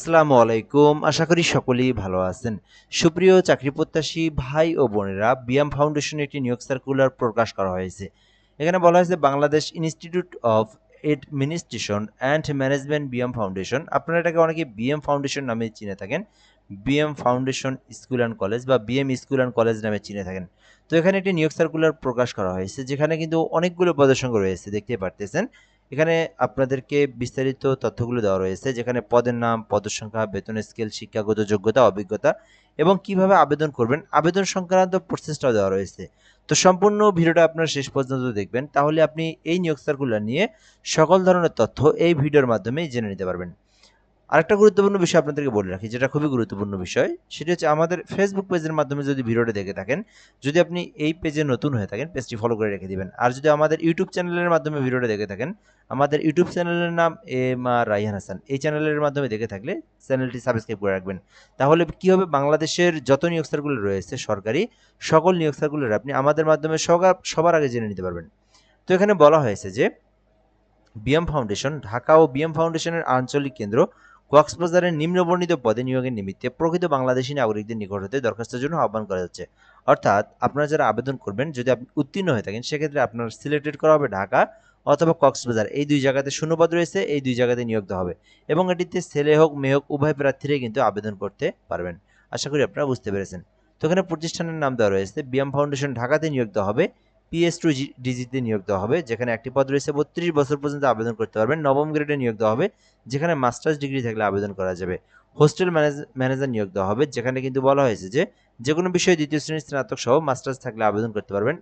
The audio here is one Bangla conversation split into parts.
আসসালামু আলাইকুম। আশা করি সকলেই ভালো আছেন। সুপ্রিয় চাকরি প্রত্যাশী ভাই ও বোনেরা, বিএম ফাউন্ডেশনে একটি নিয়োগ সার্কুলার প্রকাশ করা হয়েছে। এখানে বলা হয়েছে Bangladesh institute of administration and management BM foundation. আপনারা এটাকে অনেকে বিএম ফাউন্ডেশন নামে চিনে থাকেন। BM foundation school and college বা বিএম স্কুল অ্যান্ড কলেজ নামে চিনে থাকেন। তো এখানে একটি নিয়োগ সার্কুলার প্রকাশ করা হয়েছে, যেখানে কিন্তু অনেকগুলো পদের সংখ্যা রয়েছে, দেখতে পারতেছেন। এখানে আপনাদেরকে বিস্তারিত তথ্যগুলো দেওয়া রয়েছে, যেখানে পদের নাম, পদের সংখ্যা, বেতন স্কেল, শিক্ষাগত যোগ্যতা, অভিজ্ঞতা এবং কিভাবে আবেদন করবেন, আবেদন সংক্রান্ত প্রসেসটাও দেওয়া রয়েছে। তো সম্পূর্ণ ভিডিওটা আপনারা শেষ পর্যন্ত দেখবেন, তাহলে আপনি এই নিয়োগ সার্কুলার নিয়ে সকল ধরনের তথ্য এই ভিডিওর মাধ্যমেই জেনে নিতে পারবেন। আরেকটা গুরুত্বপূর্ণ বিষয় আপনাদেরকে বলে রাখি, যেটা খুবই গুরুত্বপূর্ণ বিষয়, সেটা হচ্ছে আমাদের ফেসবুক পেজের মাধ্যমে যদি ভিডিওটা দেখে থাকেন, যদি আপনি এই পেজে নতুন হয়ে থাকেন, পেজটি ফলো করে রেখে দিবেন। আর যদি আমাদের ইউটিউব চ্যানেলের মাধ্যমে ভিডিওটা দেখে থাকেন, আমাদের ইউটিউব চ্যানেলের নাম এম.আর. রায়হান হাসান। এই চ্যানেলের মাধ্যমে দেখে থাকলে চ্যানেলটি সাবস্ক্রাইব করে রাখবেন। তাহলে কি হবে, বাংলাদেশের যত নিয়োগ সার্কুলার রয়েছে সরকারি, সকল নিয়োগ সার্কুলার আপনি আমাদের মাধ্যমে সবার আগে জেনে নিতে পারবেন। তো এখানে বলা হয়েছে যে বিএম ফাউন্ডেশন ঢাকা ও বিএম ফাউন্ডেশনের আঞ্চলিক কেন্দ্র কক্সবাজারের নিম্নবর্ণিত পদে নিয়োগের নিমিত্তে প্রকৃত বাংলাদেশি নাগরিকদের নিকট হতে দরখাস্তের জন্য আহ্বান করা যাচ্ছে। অর্থাৎ আপনারা যারা আবেদন করবেন, যদি আপনি উত্তীর্ণ হয়ে থাকেন, সেক্ষেত্রে আপনার সিলেক্টেড করা হবে ঢাকা অথবা কক্সবাজার, এই দুই জায়গাতে শূন্যপদ রয়েছে, এই দুই জায়গাতে নিয়োগ দেওয়া হবে এবং এটিতে ছেলে হোক মেয়ে হোক উভয় প্রার্থীরাই কিন্তু আবেদন করতে পারবেন। আশা করি আপনারা বুঝতে পেরেছেন। তো এখানে প্রতিষ্ঠানের নাম দেওয়া রয়েছে, বিএম ফাউন্ডেশন ঢাকাতে নিয়োগ দেওয়া হবে, PS2 ডিজিতে নিয়োগ দেওয়া হবে, যেখানে একটি পদ রয়েছে, 32 বছর পর্যন্ত আবেদন করতে পারবেন। নবম গ্রেডে নিয়োগ দেওয়া হবে, যেখানে মাস্টার্স ডিগ্রি থাকলে আবেদন করা যাবে। হোস্টেল ম্যানেজার নিয়োগ দেওয়া হবে, যেখানে কিন্তু বলা হয়েছে যে কোনো বিষয়ে দ্বিতীয় শ্রেণীর স্নাতক সহ মাস্টার্স থাকলে আবেদন করতে পারবেন।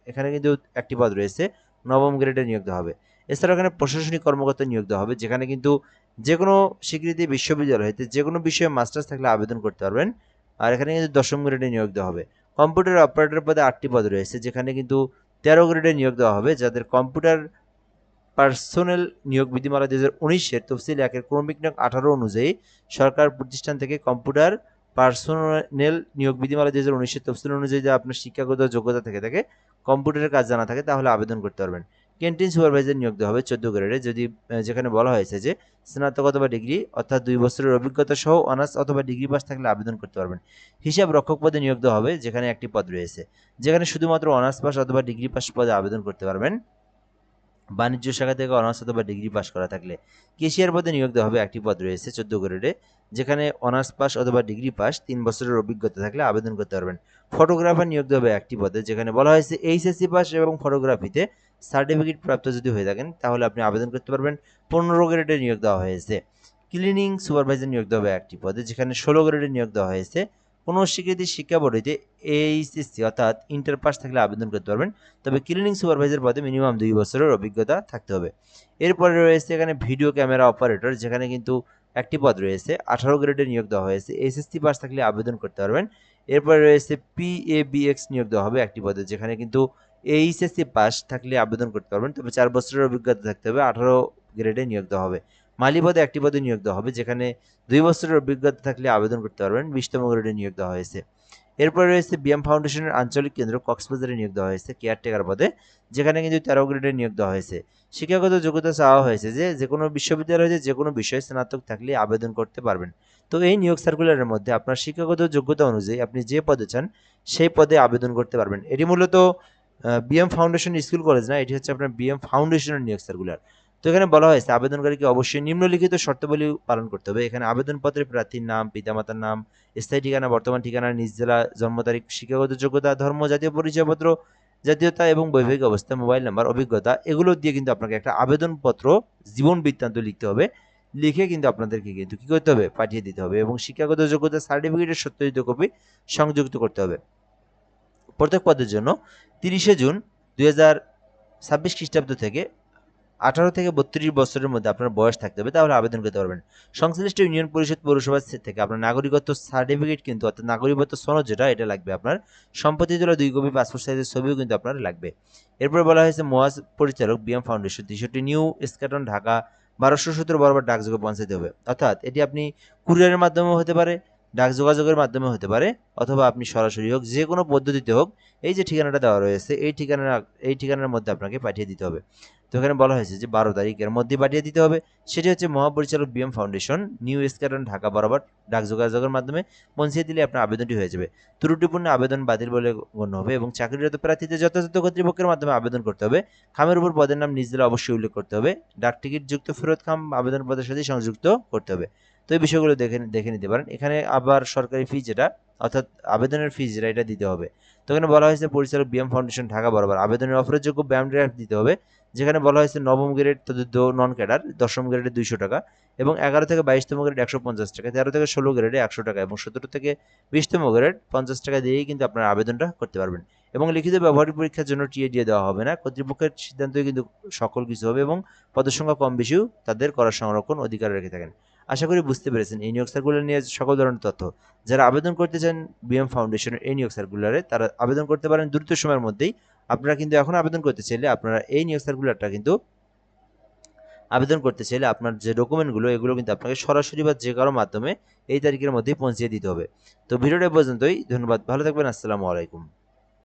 এখানে কিন্তু একটি পদ রয়েছে, নবম গ্রেডে নিয়োগ দেওয়া হবে। এছাড়াও এখানে প্রশাসনিক কর্মকর্তা নিয়োগ দেওয়া হবে, যেখানে কিন্তু যে কোনো স্বীকৃতি বিশ্ববিদ্যালয় হইতে যে কোনো বিষয়ে মাস্টার্স থাকলে আবেদন করতে পারবেন। আর এখানে কিন্তু দশম গ্রেডে নিয়োগ দেওয়া হবে। কম্পিউটার অপারেটর পদে 8টি পদ রয়েছে, যেখানে কিন্তু 13 গ্রেডে নিয়োগ দেওয়া হবে, যাদের কম্পিউটার পার্সোনেল নিয়োগ বিধিমালা 2019-এর তফসিল 1-এর ক্রমিক নং 18 অনুযায়ী সরকার প্রতিষ্ঠান থেকে কম্পিউটার পার্সোনেল নিয়োগ বিধিমালা 2019-এর তফসিল অনুযায়ী যদি আপনার শিক্ষাগত যোগ্যতা থেকে থাকে, কম্পিউটারের কাজ জানা থাকে, তাহলে আবেদন করতে পারবেন। ক্যান্টিন সুপারভাইজার নিয়োগ দেওয়া হবে 14 গ্রেডে, যেখানে বলা হয়েছে যে স্নাতক অথবা ডিগ্রি অর্থাৎ 2 বছরের অভিজ্ঞতা সহ অনার্স অথবা ডিগ্রি পাস থাকলে আবেদন করতে পারবেন। হিসাব রক্ষক পদে নিয়োগ দেওয়া হবে, যেখানে একটি পদ রয়েছে, যেখানে শুধুমাত্র অনার্স পাস অথবা ডিগ্রি পাস পদে আবেদন করতে পারবেন, বাণিজ্য শাখা থেকে অনার্স অথবা ডিগ্রি পাস করা থাকলে। কেশিয়ার পদে নিয়োগ দেওয়া হবে, একটি পদ রয়েছে 14 গ্রেডে, যেখানে অনার্স পাস অথবা ডিগ্রি পাস 3 বছরের অভিজ্ঞতা থাকলে আবেদন করতে পারবেন। ফটোগ্রাফার নিয়োগ দেওয়া হবে, একটি পদে, যেখানে বলা হয়েছে এইচএসসি পাস এবং ফটোগ্রাফিতে সার্টিফিকেট প্রাপ্ত যদি হয়ে থাকেন, তাহলে আপনি আবেদন করতে পারবেন। 15 গ্রেডে নিয়োগ দেওয়া হয়েছে। ক্লিনিং সুপারভাইজার নিয়োগ দেওয়া হবে, একটি পদে, যেখানে 16 গ্রেডে নিয়োগ দেওয়া হয়েছে। কোনো স্বীকৃতি শিক্ষা বোর্ড হইতে এইচএসসি অর্থাৎ ইন্টার পাস থাকলে আবেদন করতে পারবেন, তবে ক্লিনিং সুপারভাইজার পদে মিনিমাম 2 বছরের অভিজ্ঞতা থাকতে হবে। এরপরে রয়েছে এখানে ভিডিও ক্যামেরা অপারেটর, যেখানে কিন্তু একটি পদ রয়েছে, 18 গ্রেডে নিয়োগ দেওয়া হয়েছে, এসএসসি পাস থাকলে আবেদন করতে পারবেন। এরপরে রয়েছে PABX নিয়োগ দেওয়া হবে, একটি পদে, যেখানে কিন্তু এইচএসসি পাস থাকলে আবেদন করতে পারবেন, তবে 4 বছরের অভিজ্ঞতা থাকতে হবে। 18 গ্রেডে নিয়োগ দেওয়া হবে। মালি পদে একটি পদে নিয়োগ দেওয়া হবে, যেখানে 2 বছরের অভিজ্ঞতা থাকলে আবেদন করতে পারবেন। 20তম গ্রেডে নিয়োগ দেওয়া হয়েছে। এরপরে রয়েছে বিএম ফাউন্ডেশনের আঞ্চলিক কেন্দ্র কক্সবাজারে নিয়োগ দেওয়া হয়েছে, কেয়ারটেকার পদে, যেখানে কিন্তু 13 গ্রেডে নিয়োগ দেওয়া হয়েছে। শিক্ষাগত যোগ্যতা চাওয়া হয়েছে যে কোনো বিশ্ববিদ্যালয় হতে যে কোনো বিষয়ে স্নাতক থাকলে আবেদন করতে পারবেন। তো এই নিয়োগ সার্কুলারের মধ্যে আপনার শিক্ষাগত যোগ্যতা অনুযায়ী আপনি যে পদে চান সেই পদে আবেদন করতে পারবেন। এটি মূলত বিএম ফাউন্ডেশন স্কুল কলেজ না, এটি হচ্ছে আপনার বিএম ফাউন্ডেশনের নিয়োগ সার্কুলার। তো এখানে বলা হয়েছে আবেদনকারীকে অবশ্যই নিম্নলিখিত শর্তাবলী পালন করতে হবে। এখানে আবেদনপত্রে প্রার্থীর নাম, পিতামাতার নাম, স্থায়ী ঠিকানা, বর্তমান ঠিকানা, নিজ জেলা, জন্ম তারিখ, শিক্ষাগত যোগ্যতা, ধর্ম, জাতীয় পরিচয়পত্র, জাতীয়তা এবং বৈবাহিক অবস্থা, মোবাইল নাম্বার, অভিজ্ঞতা, এগুলো দিয়ে কিন্তু আপনাকে একটা আবেদনপত্র, জীবন বৃত্তান্ত লিখতে হবে। লিখে কিন্তু আপনাদেরকে কিন্তু কী করতে হবে, পাঠিয়ে দিতে হবে এবং শিক্ষাগত যোগ্যতা সার্টিফিকেটের সত্যায়িত কপি সংযুক্ত করতে হবে। প্রত্যেক পদের জন্য 30শে জুন 2026 খ্রিস্টাব্দ থেকে 18 থেকে 32 বছরের মধ্যে আপনার বয়স থাকতে হবে, তাহলে আবেদন করতে পারবেন। সংশ্লিষ্ট ইউনিয়ন পরিষদ পৌরসভা থেকে আপনার নাগরিকত্ব সার্টিফিকেট কিন্তু অর্থাৎ নাগরিকত্ব সনদ যেটা, এটা লাগবে আপনার। সম্পত্তি তোলা 2 কপি, পাসপোর্ট সাইজের ছবিও কিন্তু আপনার লাগবে। এরপর বলা হয়েছে মোয়াজ পরিচালক BM foundation 63 new Eskaton Dhaka 1217 বরাবর ডাকযোগে পৌঁছাতে হবে। অর্থাৎ এটি আপনি কুরিয়ারের মাধ্যমেও হতে পারে, ডাক যোগাযোগের মাধ্যমে হতে পারে, অথবা আপনি সরাসরি হোক, যে কোনো পদ্ধতিতে হোক, এই যে ঠিকানাটা দেওয়া রয়েছে এই ঠিকানার মধ্যে আপনাকে পাঠিয়ে দিতে হবে। তো এখানে বলা হয়েছে যে 12 তারিখের মধ্যে পাঠিয়ে দিতে হবে। সেটি হচ্ছে মহাপরিচালক BM foundation, new square Dhaka বরাবর, ডাক যোগাযোগের মাধ্যমে পৌঁছে দিলে আপনার আবেদনটি হয়ে যাবে। ত্রুটিপূর্ণ আবেদন বাতিল বলে গণ্য হবে এবং চাকরিরত প্রার্থীদের যথাযথ কর্তৃপক্ষের মাধ্যমে আবেদন করতে হবে। খামের উপর পদের নাম নিজ জেলা অবশ্যই উল্লেখ করতে হবে। ডাক টিকিট যুক্ত ফেরত খাম আবেদন পদের সাথে সংযুক্ত করতে হবে। তো এই বিষয়গুলো দেখে নিতে পারেন। এখানে আবার সরকারি ফি যেটা, অর্থাৎ আবেদনের ফি যেটা, এটা দিতে হবে। তো এখানে বলা হয়েছে পরিচালক বিএম ফাউন্ডেশন ঢাকা বরাবর, আবেদনের অফারের যোগ্য ব্যায়াম ড্রাফট দিতে হবে, যেখানে বলা হয়েছে নবম গ্রেড চতুর্থ নন ক্যাডার, দশম গ্রেডে 200 টাকা, এবং 11 থেকে 22তম গ্রেড 150 টাকা, 13 থেকে 16 গ্রেডে 100 টাকা, এবং 17 থেকে 20তম গ্রেড 50 টাকা দিয়েই কিন্তু আপনার আবেদনটা করতে পারবেন। এবং লিখিত ব্যবহারিক পরীক্ষার জন্য টিএ দেওয়া হবে না, কর্তৃপক্ষের সিদ্ধান্তই কিন্তু সকল কিছু হবে, এবং পদের সংখ্যা কম বেশিও তাদের করার সংরক্ষণ অধিকার রেখে থাকেন। আশা করি বুঝতে পেরেছেন এই নিয়োগ সার্কুলার নিয়ে সকল ধরনের তথ্য। যারা আবেদন করতে চান বিএম ফাউন্ডেশনের এই নিয়োগ সার্কুলারে, তারা আবেদন করতে পারেন দ্রুত সময়ের মধ্যেই। আপনারা কিন্তু এখন আবেদন করতে চাইলে আপনারা এই নিয়োগ সার্কুলারটা কিন্তু আবেদন করতে চাইলে আপনার যে ডকুমেন্টগুলো, এগুলো কিন্তু আপনাকে সরাসরি বা যে কারো মাধ্যমে এই তারিখের মধ্যেই পৌঁছিয়ে দিতে হবে। তো ভিডিওটা পর্যন্তই, ধন্যবাদ, ভালো থাকবেন, আসসালামু আলাইকুম।